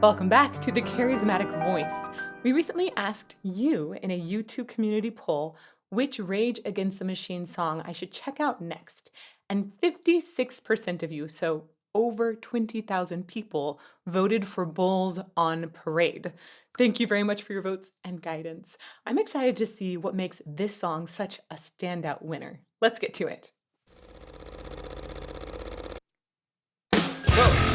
Welcome back to the Charismatic Voice. We recently asked you in a YouTube community poll which Rage Against the Machine song I should check out next. And 56% of you, so over 20,000 people, voted for Bulls on Parade. Thank you very much for your votes and guidance. I'm excited to see what makes this song such a standout winner. Let's get to it. Whoa.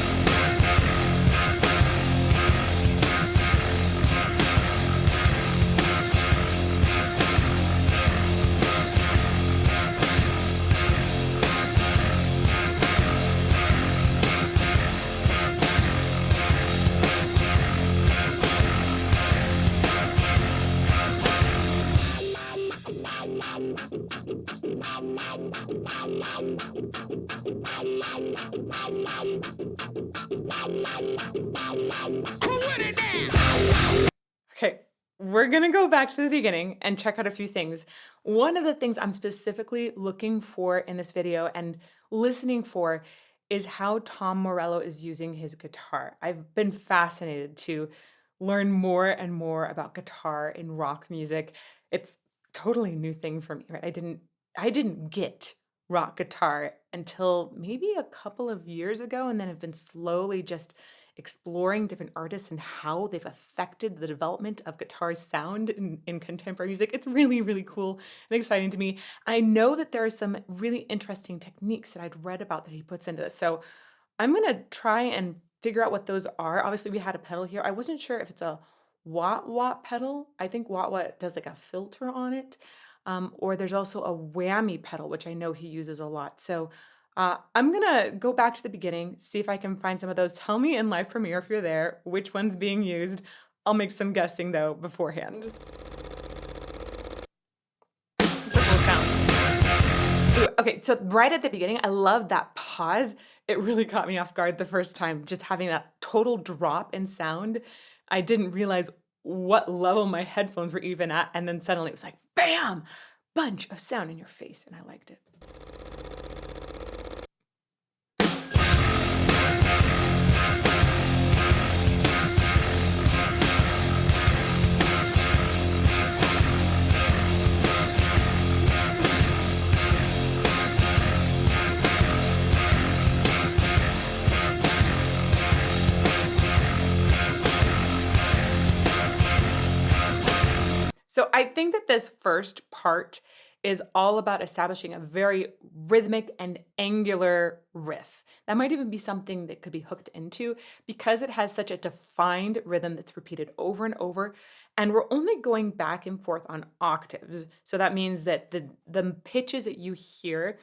Okay, we're going to go back to the beginning and check out a few things. One of the things I'm specifically looking for in this video and listening for is how Tom Morello is using his guitar. I've been fascinated to learn more and more about guitar in rock music. It's totally new thing for me, right? I didn't get rock guitar until maybe a couple of years ago, and then have been slowly just exploring different artists and how they've affected the development of guitar sound in contemporary music. It's really, really cool and exciting to me. I know that there are some really interesting techniques that I'd read about that he puts into this. So I'm going to try and figure out what those are. Obviously, we had a pedal here. I wasn't sure if it's a wah-wah pedal. I think wah-wah does like a filter on it. Or there's also a whammy pedal, which I know he uses a lot. So I'm going to go back to the beginning, see if I can find some of those. Tell me in live premiere if you're there, which one's being used. I'll make some guessing, though, beforehand. It's a cool sound. Ooh, okay, so right at the beginning, I love that pause. It really caught me off guard the first time, just having that total drop in sound. I didn't realize what level my headphones were even at, and then suddenly it was like, bam! Bunch of sound in your face, and I liked it. So I think that this first part is all about establishing a very rhythmic and angular riff. That might even be something that could be hooked into because it has such a defined rhythm that's repeated over and over. And we're only going back and forth on octaves. So that means that the pitches that you hear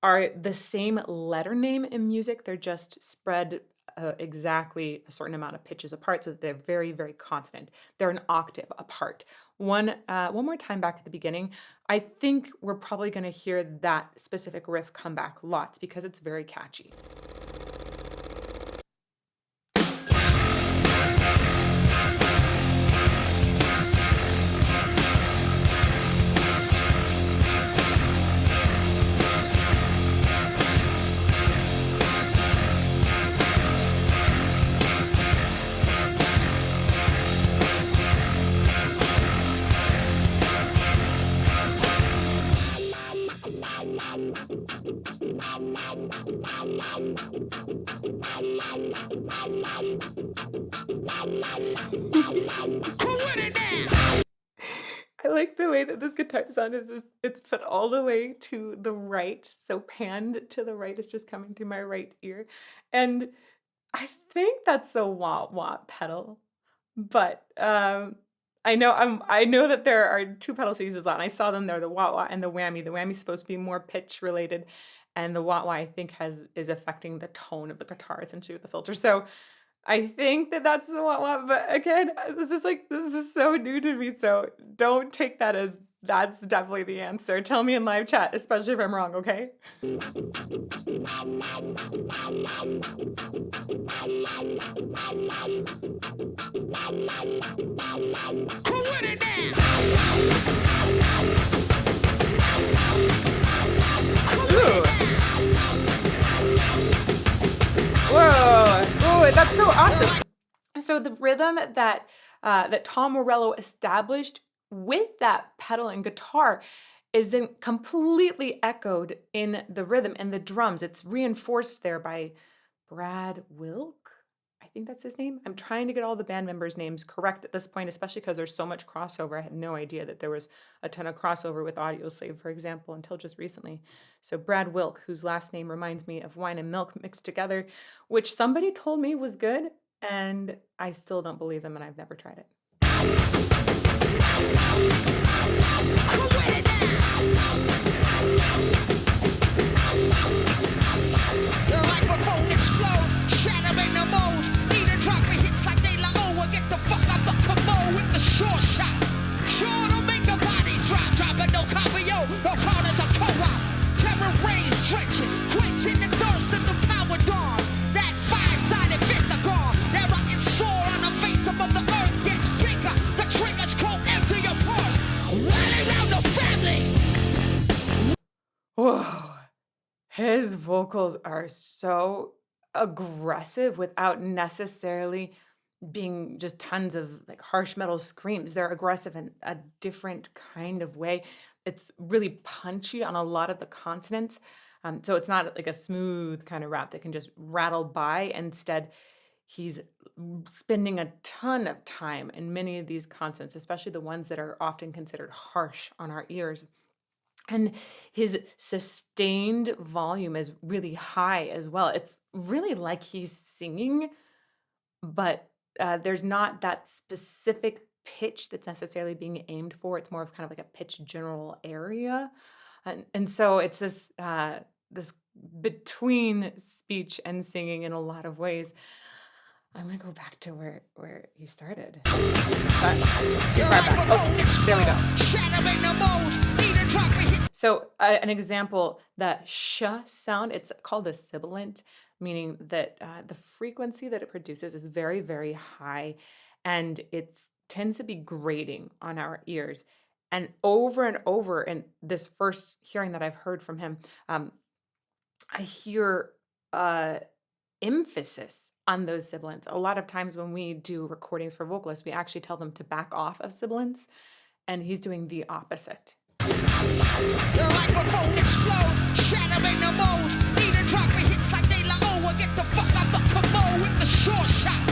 are the same letter name in music. They're just spread exactly a certain amount of pitches apart, so that they're very, very consonant. They're an octave apart. One more time back at the beginning. I think we're probably going to hear that specific riff come back lots because it's very catchy. I like the way that this guitar sound is it's put all the way to the right. So panned to the right is just coming through my right ear. And I think that's the wah-wah pedal. But I know that there are two pedals that uses that, and I saw them there, the wah-wah and the whammy. The whammy's supposed to be more pitch related, and the wah-wah I think is affecting the tone of the guitar essentially with the filter. So I think that that's the wah-wah, but again, this is so new to me, so don't take that as that's definitely the answer. Tell me in live chat, especially if I'm wrong, okay? Ooh. Whoa, that's so awesome. So the rhythm that Tom Morello established with that pedal and guitar is then completely echoed in the rhythm and the drums. It's reinforced there by Brad Wilk. I think that's his name. I'm trying to get all the band members' names correct at this point, especially because there's so much crossover. I had no idea that there was a ton of crossover with Audioslave, for example, until just recently. So Brad Wilk, whose last name reminds me of wine and milk mixed together, which somebody told me was good, and I still don't believe them, and I've never tried it. The microphone explodes, shattering the mold. Need a drop of hits like they like, oh, get the fuck out the commode with the short shot. Sure to make the bodies drop, dropping no copy, yo, no corners of co-op. Terror rains, drenching, quenching the thirst of the power dawn. That five-sided pentagon, that rocket sword on the face of the earth gets bigger. The triggers go empty your pulse. Running around the family. Whoa. His vocals are so aggressive without necessarily being just tons of like harsh metal screams. They're aggressive in a different kind of way. It's really punchy on a lot of the consonants. So it's not like a smooth kind of rap that can just rattle by. Instead, he's spending a ton of time in many of these consonants, especially the ones that are often considered harsh on our ears. And his sustained volume is really high as well. It's really like he's singing, but there's not that specific pitch that's necessarily being aimed for. It's more of kind of like a pitch general area. And so it's this between speech and singing in a lot of ways. I'm gonna go back to where he started. Too far back. Oh, there we go. Shattering the mold. Need a drop of hits. So an example, the sh sound, it's called a sibilant, meaning that the frequency that it produces is very, very high, and it tends to be grating on our ears. And over, in this first hearing that I've heard from him, I hear emphasis on those sibilants. A lot of times when we do recordings for vocalists, we actually tell them to back off of sibilants, and he's doing the opposite. The microphone explodes, shattering the mold. Need a drop of hits like they like, oh, get the fuck out the commode with the short shot.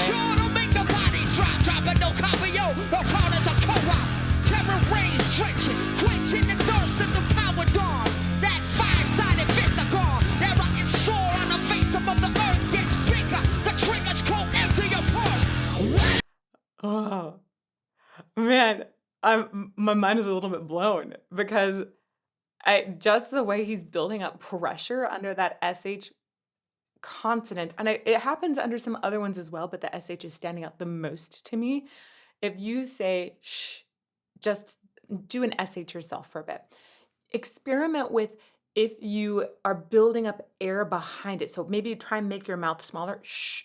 Sure to make the bodies drop, dropping no copy, yo, no corners of co-op. Terror rains, drenching, quenching the thirst of the power dawn. That five-sided pentagon, that rocket sword on the face of the earth gets bigger. The triggers go empty your pulse. Oh, man, my mind is a little bit blown because just the way he's building up pressure under that SH consonant, and it happens under some other ones as well, but the SH is standing out the most to me. If you say shh, just do an SH yourself for a bit. Experiment with if you are building up air behind it. So maybe try and make your mouth smaller. Shh,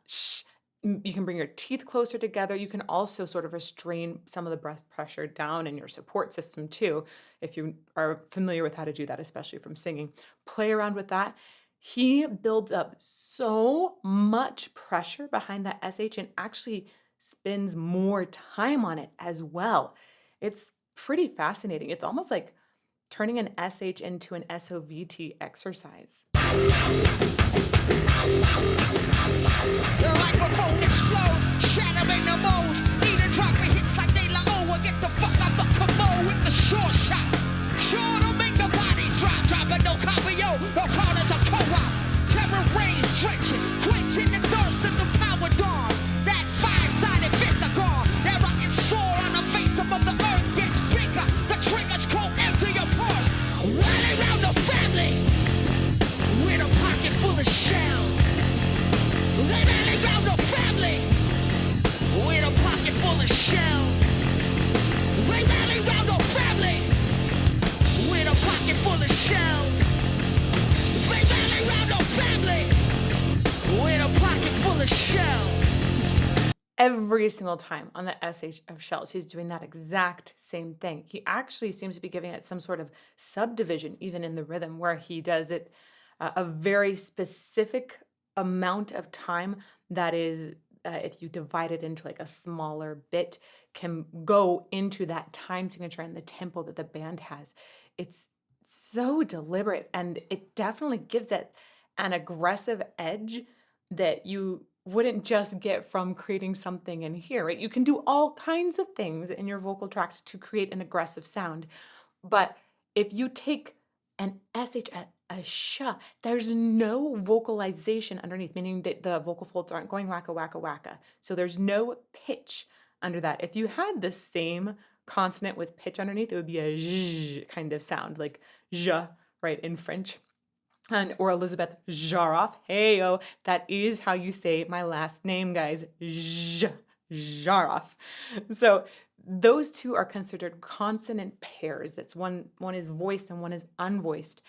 shh. You can bring your teeth closer together. You can also sort of restrain some of the breath pressure down in your support system too, if you are familiar with how to do that, especially from singing. Play around with that. He builds up so much pressure behind that SH and actually spends more time on it as well. It's pretty fascinating. It's almost like turning an SH into an SOVT exercise. The microphone explodes, shattering the mold. Need a drop of hits like they like, oh, get the fuck out the commode with the short shot. Sure to make the bodies drop, dropping no copy, yo, no corners of co-op. Terror rains, drenching, quenching the thirst of the power dawn. That five-sided pentagon, that rocket sword on the face of the earth gets bigger. The triggers go empty your pulse. Running around the family with a pocket full of shells. They rally round the family with a pocket full of shells. They rally round the family with a pocket full of shells. They rally round the family with a pocket full of shells. Every single time on the SH of shells, he's doing that exact same thing. He actually seems to be giving it some sort of subdivision, even in the rhythm, where he does it a very specific amount of time that is if you divide it into like a smaller bit, can go into that time signature and the tempo that the band has. It's so deliberate, and it definitely gives it an aggressive edge that you wouldn't just get from creating something in here, right? You can do all kinds of things in your vocal tracks to create an aggressive sound. But if you take an SH, a sh, there's no vocalization underneath, meaning that the vocal folds aren't going wacka, wacka, wacka. So there's no pitch under that. If you had the same consonant with pitch underneath, it would be a zh kind of sound, like je, right, in French. And or Elizabeth Zharoff. Hey-o, that is how you say my last name, guys. Zharoff. So those two are considered consonant pairs. That's one is voiced and one is unvoiced.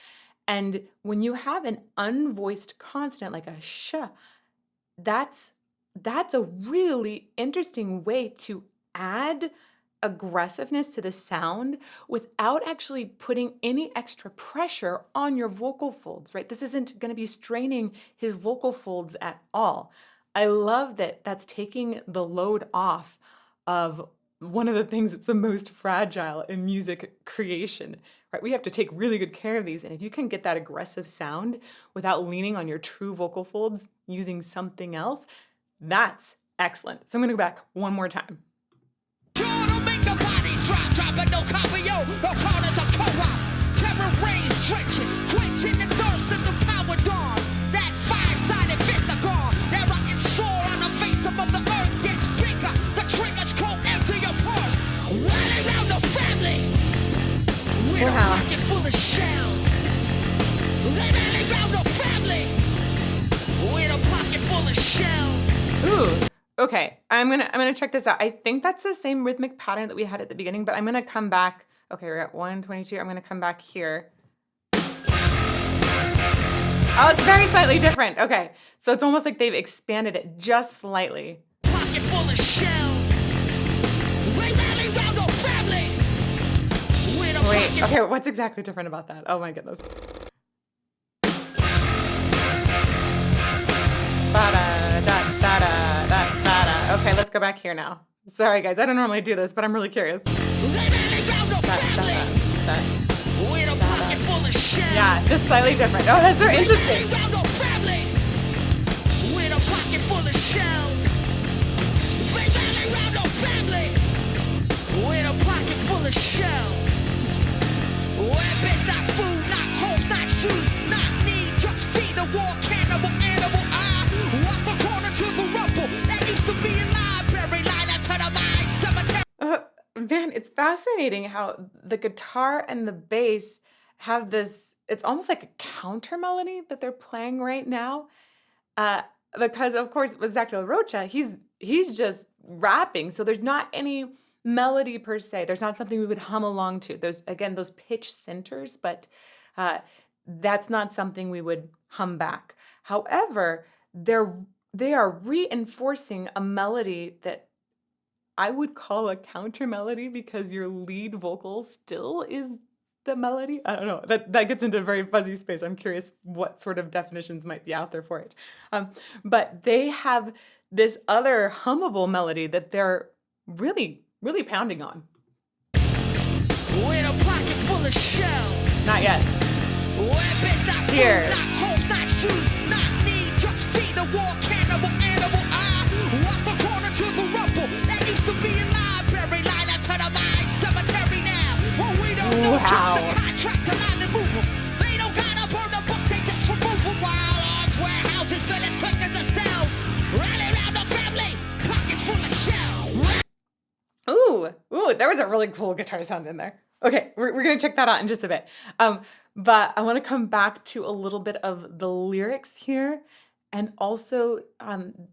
And when you have an unvoiced consonant like a sh, that's a really interesting way to add aggressiveness to the sound without actually putting any extra pressure on your vocal folds, right? This isn't going to be straining his vocal folds at all. I love that that's taking the load off of one of the things that's the most fragile in music creation, right? We have to take really good care of these. And if you can get that aggressive sound without leaning on your true vocal folds using something else, that's excellent. So I'm going to go back one more time. But no copy, yo, no call us a co-op. Terror reigns, stretching, quenching the thirst of the power dawn. That five-sided pentagon, that rocket soar on the face of the earth gets bigger. The triggers go empty your pulse. Running around the family with a pocket full of shells. They running around the family with a pocket full of shells. Ooh. Okay, I'm gonna check this out. I think that's the same rhythmic pattern that we had at the beginning, but I'm gonna come back. Okay, we're at 122. I'm gonna come back here. Oh, it's very slightly different. Okay, so it's almost like they've expanded it just slightly. Pocket full of shells. They rally round the family with a Wait, pocket. okay, what's exactly different about that? Oh my goodness. Okay, let's go back here now. Sorry guys, I don't normally do this, but I'm really curious. Yeah, just slightly different. Oh, that's so interesting. Weapons, not food, not hope, not shoes, not need, just feed the war cannibal animal. I walk the corner to the rubble that used to be a library, line up to the mind cemetery. Man, it's fascinating how the guitar and the bass have this, it's almost like a counter melody that they're playing right now. Because of course with Zack Rocha, he's just rapping, so there's not any melody per se. There's not something we would hum along to. Those pitch centers, but that's not something we would hum back. However, they are reinforcing a melody that I would call a counter melody because your lead vocal still is the melody. I don't know. That gets into a very fuzzy space. I'm curious what sort of definitions might be out there for it. But they have this other hummable melody that they're really pounding on. With a pocket full of shells. Not yet. Weapons, not Here. food, not hope, not shoes, not need, just feed the war cannibal animal. I walk the corner to the rubble that used to be a library, line up to the mind cemetery now. Well, we don't know Wow. just a contract to line the move 'em. They don't gotta burn the book, they just remove 'em. While arms, warehouses, fill as quick as a cell. Rally around the family, pockets full of shells. Ooh, there was a really cool guitar sound in there. Okay, we're gonna check that out in just a bit. But I want to come back to a little bit of the lyrics here, and also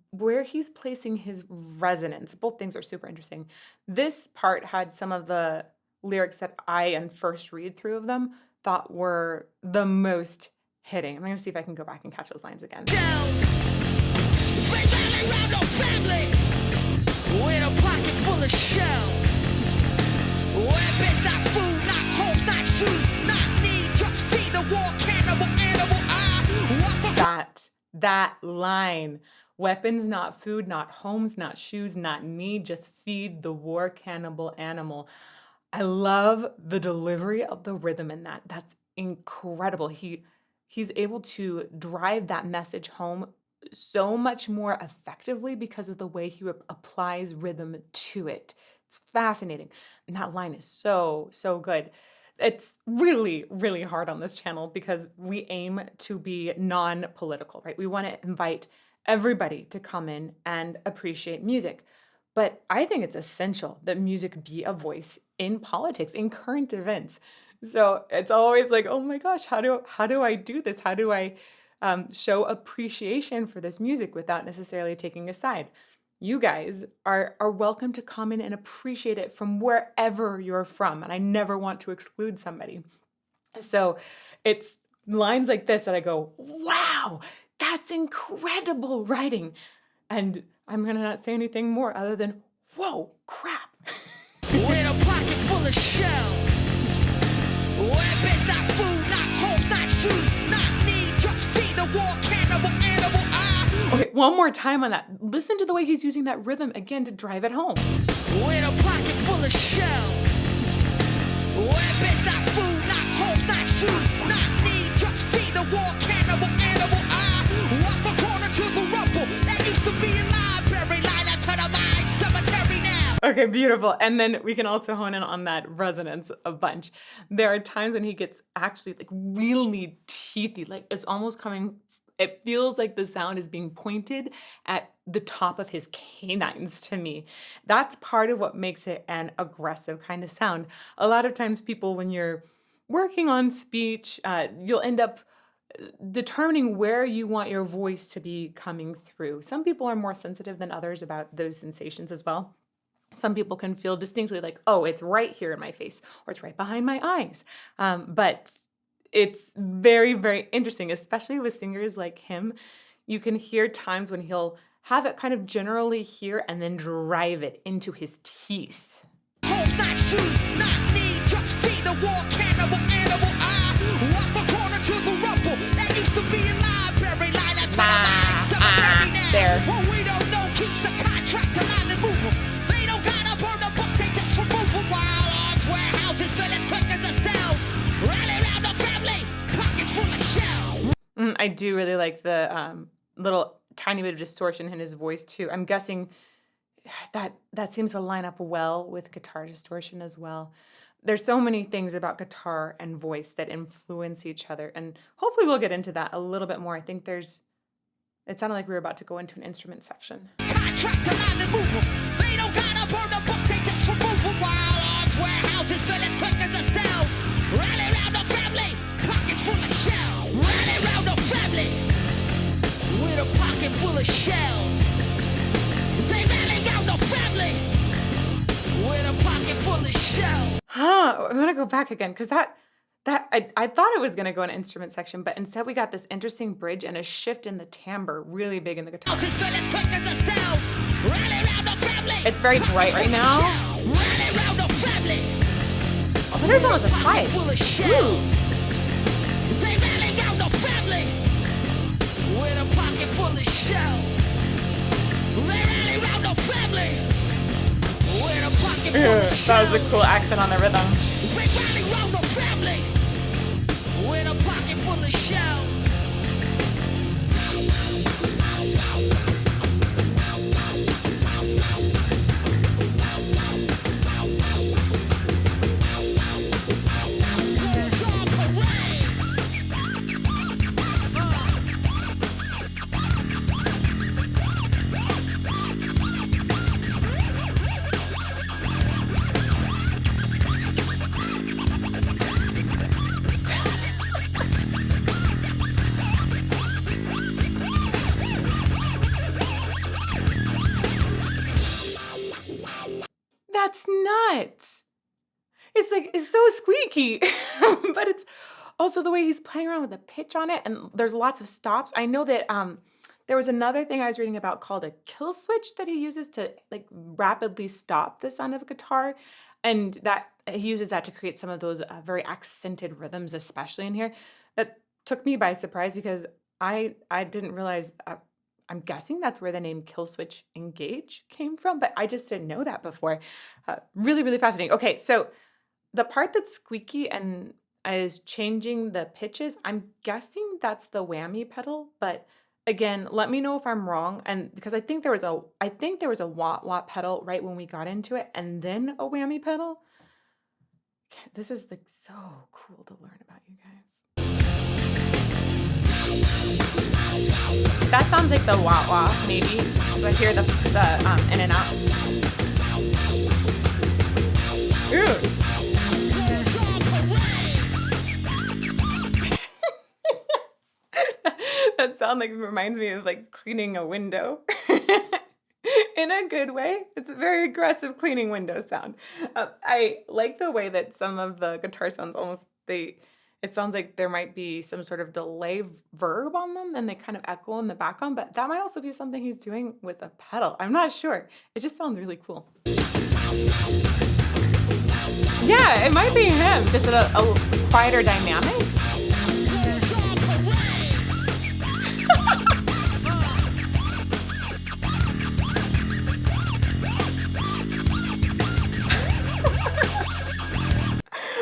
where he's placing his resonance. Both things are super interesting. This part had some of the lyrics that I, on first read through of them, thought were the most hitting. I'm gonna see if I can go back and catch those lines again. Shells. They rally around the family with a pocket full of shells. Weapons, not food, not hope, not shoes, not need, just feed the war cannibal animal. I walk the That line Weapons, not food, not homes, not shoes, not need, just feed the war cannibal animal. I love the delivery of the rhythm in that. That's incredible. He's able to drive that message home so much more effectively because of the way he applies rhythm to it. It's fascinating. And that line is so, so good. It's really, really hard on this channel because we aim to be non-political, right? We want to invite everybody to come in and appreciate music. But I think it's essential that music be a voice in politics, in current events. So it's always like, oh my gosh, how do I do this? How do I show appreciation for this music without necessarily taking a side? You guys are welcome to come in and appreciate it from wherever you're from, and I never want to exclude somebody. So it's lines like this that I go, wow, that's incredible writing. And I'm gonna not say anything more other than, whoa, crap. With a pocket full of shells. Weapons, not food, not homes, not shoes, not need, just feed the war cannibal animal. Okay, one more time on that. Listen to the way he's using that rhythm again to drive it home. With a pocket full of shells. Weapons, not food, not homes, not shoes, not need, just feed the war cannibal animal. Walk the corner to the rumble. That used to be a library, line up to the mine cemetery now. Okay, beautiful. And then we can also hone in on that resonance a bunch. There are times when he gets actually like really teethy, like it's almost coming, it feels like the sound is being pointed at the top of his canines to me. That's part of what makes it an aggressive kind of sound. A lot of times people, when you're working on speech, you'll end up determining where you want your voice to be coming through. Some people are more sensitive than others about those sensations as well. Some people can feel distinctly like, oh, it's right here in my face or it's right behind my eyes. But it's very, very interesting, especially with singers like him. You can hear times when he'll have it kind of generally here and then drive it into his teeth. Homes, not shoes, not need, just feed the war cannibal animal. Walk the corner to the rumble. That used to be a library, line up to the mine cemetery now. There. What we don't know keeps a contract alive and move 'em. They don't gotta burn the book, they just remove 'em. While arms, warehouses, fill as quick as a cell. Rally around the family, pockets full of shells. I do really like the little tiny bit of distortion in his voice too. I'm guessing that seems to line up well with guitar distortion as well. There's so many things about guitar and voice that influence each other, and hopefully we'll get into that a little bit more. I think it sounded like we were about to go into an instrument section. Contract alive and move 'em. They don't gotta burn the book, they just remove 'em. While arms, warehouses, fill as quick as a cell. Rally around the family, pockets full of shells. Rally around the family, with a pocket full of shells. They rally around the family, with a pocket full of shells. I'm gonna go back again because I thought it was gonna go in an instrument section, but instead we got this interesting bridge and a shift in the timbre, really big in the guitar. Fill as quick as a cell. Rally around the family. It's very bright right now. Rally around the family. Oh, but there's almost a slide. Full of shells. Ooh. They rally around the family, with a pocket full of shells. They rally around the family, with a pocket full of shells. That was a cool accent on the rhythm. They rally around the family, with a pocket full of shells. That's nuts. It's like, it's so squeaky, but it's also the way he's playing around with the pitch on it, and there's lots of stops. I know that there was another thing I was reading about called a kill switch that he uses to like rapidly stop the sound of a guitar, and that he uses that to create some of those very accented rhythms, especially in here. That took me by surprise because I didn't realize I'm guessing that's where the name Kill Switch Engage came from, but I just didn't know that before. Really, really fascinating. Okay, so the part that's squeaky and is changing the pitches, I'm guessing that's the whammy pedal, but again, let me know if I'm wrong. And because I think there was a wah wah pedal right when we got into it, and then a whammy pedal. Okay, this is like so cool to learn about you guys. That sounds like the wah wah, maybe. Because I hear the in and out. Ooh. That sound like reminds me of like cleaning a window. In a good way. It's a very aggressive cleaning window sound. I like the way that some of the guitar sounds it sounds like there might be some sort of delay verb on them and they kind of echo in the background, but that might also be something he's doing with a pedal. I'm not sure. It just sounds really cool. Yeah, it might be him, just a quieter dynamic.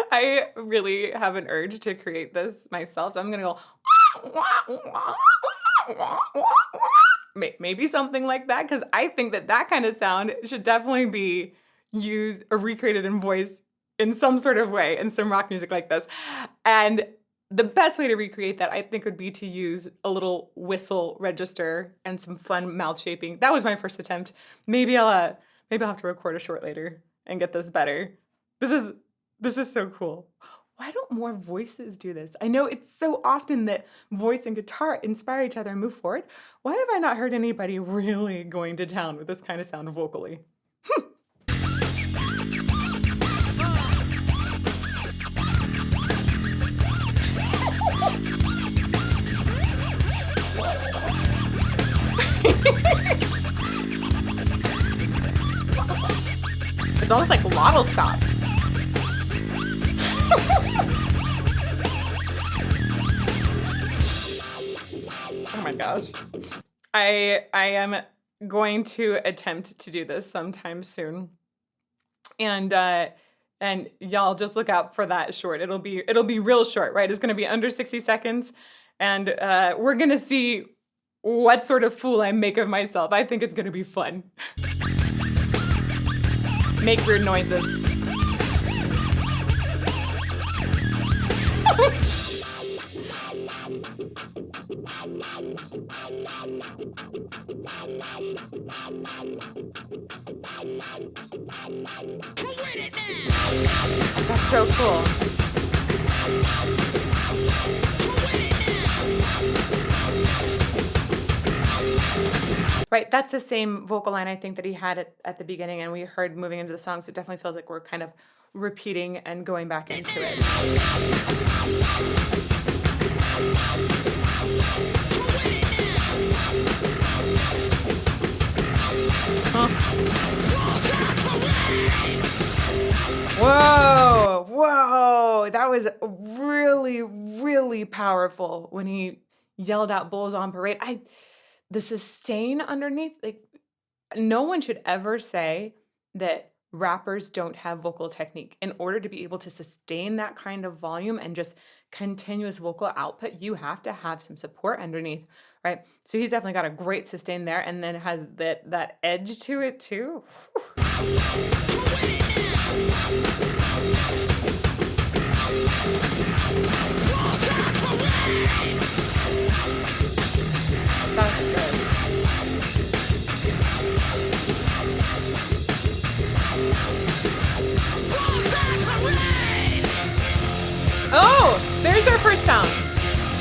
I really have an urge to create this myself, so I'm gonna go maybe something like that, because I think that kind of sound should definitely be used or recreated in voice in some sort of way in some rock music like this. And the best way to recreate that, I think, would be to use a little whistle register and some fun mouth shaping. That was my first attempt. Maybe I'll have to record a short later and get this better. This is so cool. Why don't more voices do this? I know it's so often that voice and guitar inspire each other and move forward. Why have I not heard anybody really going to town with this kind of sound vocally? It's almost like lotto stops. Oh my gosh. I am going to attempt to do this sometime soon. And y'all just look out for that short. It'll be real short, right? It's gonna be under 60 seconds. And we're gonna see what sort of fool I make of myself. I think it's gonna be fun. Make weird noises. That's so cool. Right, that's the same vocal line I think that he had at the beginning, and we heard moving into the song, so it definitely feels like we're kind of repeating and going back into it. Whoa, that was really, really powerful when he yelled out "Bulls on Parade." The sustain underneath, like, no one should ever say that rappers don't have vocal technique. In order to be able to sustain that kind of volume and just continuous vocal output, you have to have some support underneath, right? So he's definitely got a great sustain there, and then has that edge to it too. That's good. Oh, there's our first sound.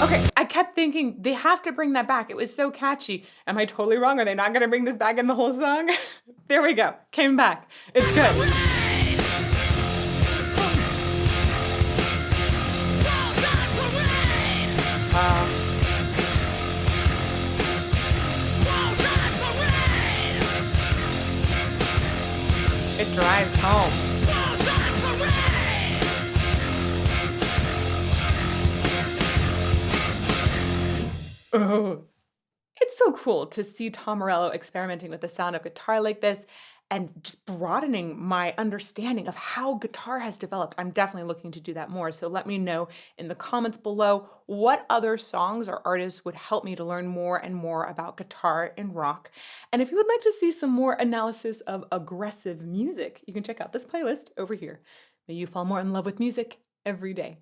Okay, I kept thinking they have to bring that back. It was so catchy. Am I totally wrong? Are they not going to bring this back in the whole song? There we go. Came back. It's good. It drives home. Oh, it's it's so cool to see Tom Morello experimenting with the sound of guitar like this and just broadening my understanding of how guitar has developed. I'm definitely looking to do that more. So let me know in the comments below what other songs or artists would help me to learn more and more about guitar and rock. And if you would like to see some more analysis of aggressive music, you can check out this playlist over here. May you fall more in love with music every day.